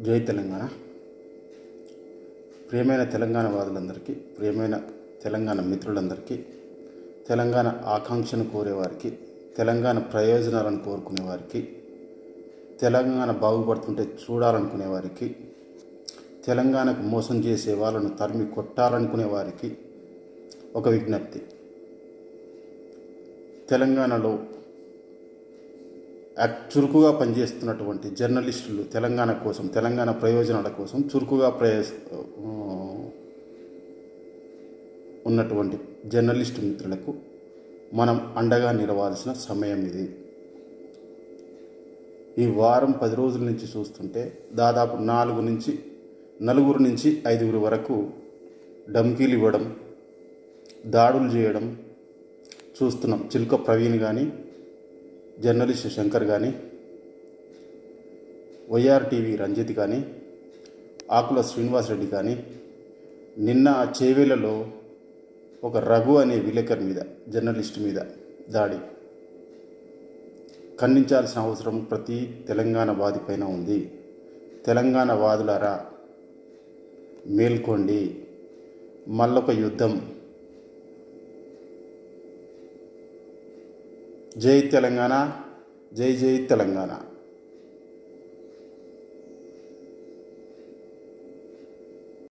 జై తెలంగాణ. ప్రియమైన తెలంగాణ వాదులందరికీ, ప్రియమైన తెలంగాణ మిత్రులందరికీ, తెలంగాణ ఆకాంక్షను కోరేవారికి, తెలంగాణ ప్రయోజనాలను కోరుకునేవారికి, తెలంగాణ బాగుపడుతుంటే చూడాలనుకునే వారికి, తెలంగాణకు మోసం చేసే వాళ్ళను తరిమి కొట్టాలనుకునే వారికి ఒక విజ్ఞప్తి. తెలంగాణలో చురుకుగా పనిచేస్తున్నటువంటి జర్నలిస్టులు, తెలంగాణ కోసం, తెలంగాణ ప్రయోజనాల కోసం చురుకుగా ఉన్నటువంటి జర్నలిస్టు మిత్రులకు మనం అండగా నిలవాల్సిన సమయం ఇది. ఈ వారం 10 రోజుల నుంచి చూస్తుంటే దాదాపు 4 నుంచి 5 వరకు ధమ్కీలు ఇవ్వడం, దాడులు చేయడం చూస్తున్నాం. చిలుక ప్రవీణ్ కానీ, జర్నలిస్ట్ శంకర్ కానీ, వైఆర్టీవీ రంజిత్ కానీ, ఆకుల శ్రీనివాసరెడ్డి కానీ, నిన్న చేవేలలో ఒక రఘు అనే విలేకరు మీద, జర్నలిస్ట్ మీద దాడి ఖండించాల్సిన అవసరం ప్రతి తెలంగాణ వాదిపైన ఉంది. తెలంగాణ వాదులారా మేల్కోండి, మళ్ళొక యుద్ధం. జై తెలంగాణ, జై జై తెలంగాణ.